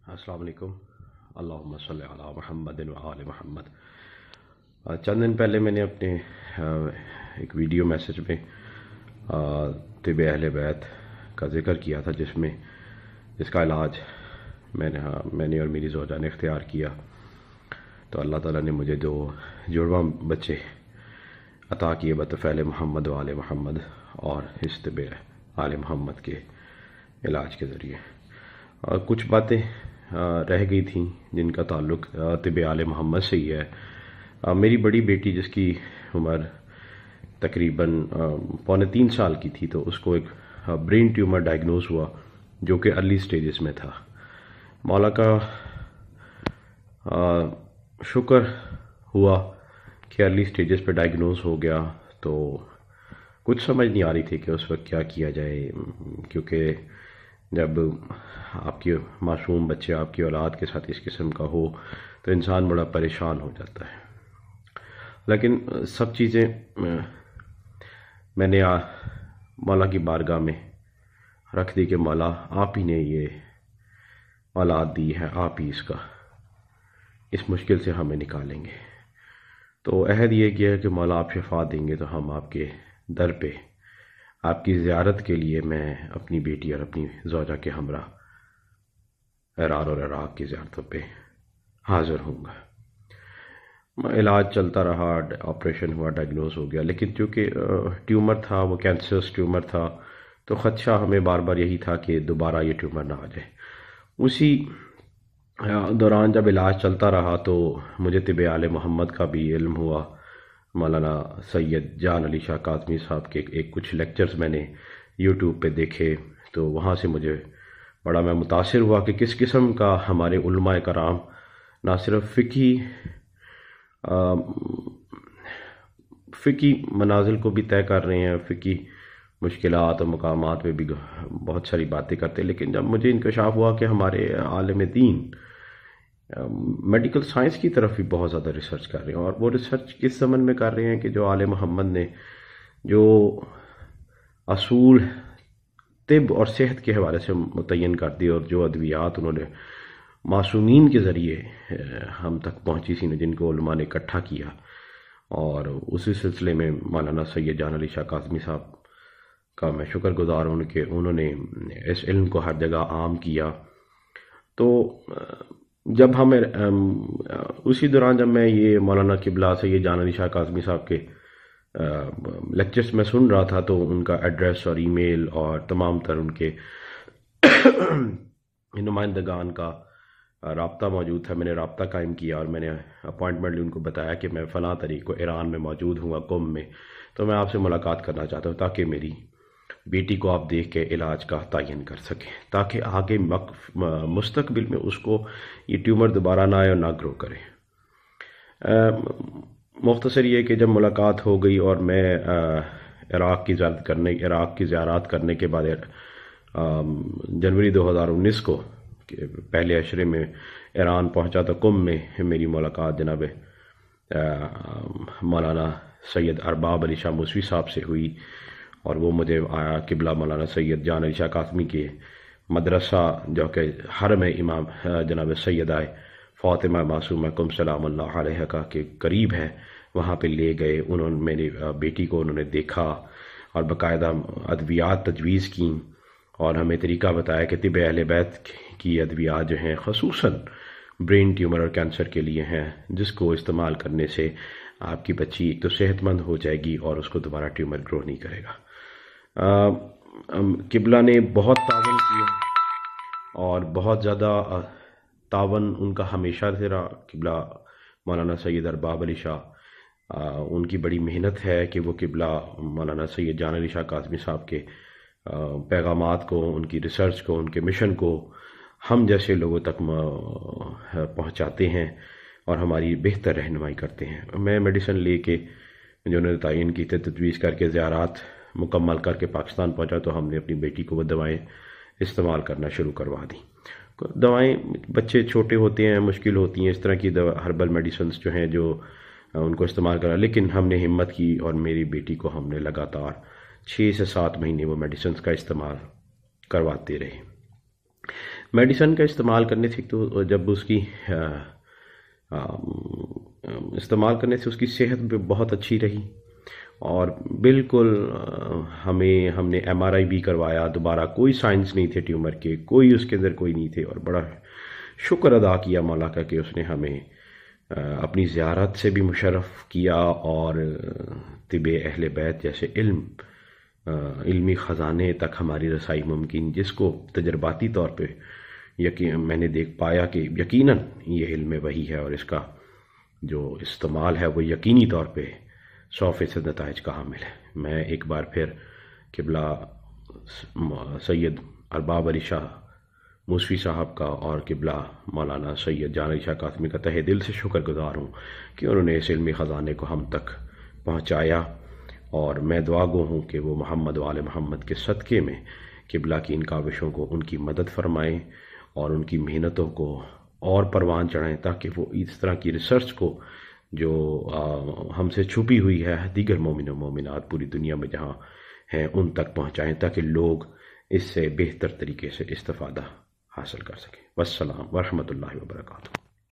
अस्सलाम वालेकुम। अल्लाहुम्मा सल्ली अला मुहम्मद व आले मुहम्मद। चंद दिन पहले मैंने अपने एक वीडियो मैसेज में तिब अहले बैत का जिक्र किया था जिसका इलाज मैंने और मेरी ज़ौजा ने इख्तियार किया। तो अल्लाह ताला ने मुझे दो जुड़वा बच्चे अता किए बतफ़ैल मोहम्मद व आले मोहम्मद और इस तिब आले मोहम्मद के इलाज के ज़रिए। और कुछ बातें रह गई थी जिनका ताल्लुक़ तिब आले मोहम्मद से ही है। मेरी बड़ी बेटी जिसकी उम्र तकरीबन 2.25 साल की थी, तो उसको एक ब्रेन ट्यूमर डायग्नोज़ हुआ जो कि अर्ली स्टेजेस में था। मौला का शुक्र हुआ कि अर्ली स्टेजेस पे डायग्नोज़ हो गया। तो कुछ समझ नहीं आ रही थी कि उस वक्त क्या किया जाए, क्योंकि जब आपके मासूम बच्चे आपकी औलाद के साथ इस किस्म का हो तो इंसान बड़ा परेशान हो जाता है। लेकिन सब चीज़ें मैंने मौला की बारगाह में रख दी कि मौला आप ही ने ये औलाद दी है, आप ही इस मुश्किल से हमें निकालेंगे। तो अहद ये किया है कि मौला आप शिफा देंगे तो हम आपके दर पे आपकी ज़ियारत के लिए मैं अपनी बेटी और अपनी ज़ौजा के हमरा इरार और इराक की ज़ियारतों पे हाज़िर होऊंगा। इलाज चलता रहा, ऑपरेशन हुआ, डायग्नोज हो गया। लेकिन चूँकि ट्यूमर था, वो कैंसरस ट्यूमर था, तो ख़दशा हमें बार बार यही था कि दोबारा ये ट्यूमर ना आ जाए। उसी दौरान जब इलाज चलता रहा तो मुझे तिब आले मोहम्मद का भी इल्म हुआ। मौलाना सैयद जान अली शाह काज़मी साहब के एक कुछ लेक्चर्स मैंने यूट्यूब पे देखे, तो वहाँ से मुझे बड़ा मैं मुतासिर हुआ कि किस किस्म का हमारे उलमाए कराम ना सिर्फ फ़िकी मनाजिल को भी तय कर रहे हैं, फ़िकी मुश्किलात और मकामात पे भी बहुत सारी बातें करते हैं, लेकिन जब मुझे इंकशाफ हुआ कि हमारे आलिम दीन मेडिकल साइंस की तरफ भी बहुत ज़्यादा रिसर्च कर रहे हैं। और वो रिसर्च किस ज़मन में कर रहे हैं कि जो आले मोहम्मद ने जो असूल तिब और सेहत के हवाले से मुतय्यन कर दिए और जो अद्वियात उन्होंने मासूमीन के ज़रिए हम तक पहुँची सी, जिनको उलमा ने इकट्ठा किया, और उसी सिलसिले में मौलाना सैयद जान अली शाह काज़मी साहब का मैं शुक्रगुज़ार हूँ कि उन्होंने इस इल्म को हर जगह आम किया। तो जब हमें उसी दौरान जब मैं ये मौलाना किबला सैयद जान अली शाह काज़मी साहब के लेक्चर्स में सुन रहा था, तो उनका एड्रेस और ईमेल और तमाम तर उनके नुमाइंदगान का राब्ता मौजूद था। मैंने राब्ता कायम किया और मैंने अपॉइंटमेंट ली, उनको बताया कि मैं फ़लाँ तारीख को ईरान में मौजूद हूँ, कुम में, तो मैं आपसे मुलाकात करना चाहता हूँ ताकि मेरी बेटी को आप देख के इलाज का तयन कर सकें, ताकि आगे मुस्तकबिल में उसको ये ट्यूमर दोबारा ना आए और ना ग्रो करे। मुख्तसर ये कि जब मुलाकात हो गई और मैं इराक की ज़ियारत करने के बाद जनवरी 2019 को पहले अशरे में ईरान पहुंचा, तो कुम में मेरी मुलाकात जनाब मौलाना सैयद अरबाब अली शाह मूसवी साहब से हुई। और वो मुझे किबला मौलाना सैयद जान अली शाह काज़मी के मदरसा जो कि हरम इमाम जनाब सैयद आए फ़ातिमा मासूमा कुम सलामुल्लाह अलैहा का के करीब है, वहाँ पे ले गए। उन्होंने मेरी बेटी को उन्होंने देखा और बाकायदा अद्वियात तजवीज़ की और हमें तरीका बताया कि तिब अहले बैत की अद्वियात जो हैं ख़ुसूसन ब्रेन ट्यूमर और कैंसर के लिए हैं, जिसको इस्तेमाल करने से आपकी बच्ची एक तो सेहतमंद हो जाएगी और उसको दोबारा ट्यूमर ग्रो नहीं करेगा। किबला ने बहुत तावन किया और बहुत ज़्यादा तावन उनका हमेशा से रहा। किबला मौलाना सैयद अरबाब अली शाह उनकी बड़ी मेहनत है कि वो किबला मौलाना सैयद जान अली शाह काज़मी साहब के पैगामात को, उनकी रिसर्च को, उनके मिशन को हम जैसे लोगों तक पहुंचाते हैं और हमारी बेहतर रहनुमाई करते हैं। मैं मेडिसिन लेके जो उन्होंने तयन की थी, तजवीज़ करके ज़ियारत मुकम्मल करके पाकिस्तान पहुंचा, तो हमने अपनी बेटी को वो दवाएँ इस्तेमाल करना शुरू करवा दी। दवाएं बच्चे छोटे होते हैं, मुश्किल होती हैं, इस तरह की हर्बल मेडिसिन्स जो हैं जो उनको इस्तेमाल करा, लेकिन हमने हिम्मत की और मेरी बेटी को हमने लगातार 6 से 7 महीने वो मेडिसिन्स का इस्तेमाल करवाते रहे। میڈیسن کا استعمال کرنے سے تو جب اس کی استعمال کرنے سے اس کی صحت بھی بہت اچھی رہی، اور بالکل ہم نے ایم آر آئی بھی کروایا، دوبارہ کوئی سائنس نہیں تھے ٹیومر کے، کوئی اس کے اندر کوئی نہیں تھے، اور بڑا شکر ادا کیا مولا کا کہ اس نے ہمیں اپنی زیارت سے بھی مشرف کیا، اور طب اہل بیت جیسے علمی خزانے تک ہماری رسائی ممکن، جس کو تجرباتی طور پہ میں نے دیکھ پایا کہ یقیناً یہ علم وحی ہے، اور اس کا جو استعمال ہے وہ یقینی طور پہ 100% نتائج کا حامل ہے۔ میں ایک بار پھر قبلہ سید ارباب علی شاہ موسوی صاحب کا اور قبلہ مولانا سید جان علی شاہ قاسمی کا تہہ دل سے شکر گزار ہوں کہ انہوں نے اس علمی خزانے کو ہم تک پہنچایا، اور میں دعا گو ہوں کہ وہ محمد و آل محمد کے صدقے میں قبلہ کی ان کاوشوں کو ان کی مدد فرمائیں، اور ان کی محنتوں کو اور پروان چڑھائیں، تاکہ وہ اس طرح کی ریسرچ کو جو ہم سے چھپی ہوئی ہے دیگر مومن و مومنات پوری دنیا میں جہاں ہیں ان تک پہنچائیں، تاکہ لوگ اس سے بہتر طریقے سے استفادہ حاصل کر سکیں۔ والسلام ورحمۃ اللہ وبرکاتہ۔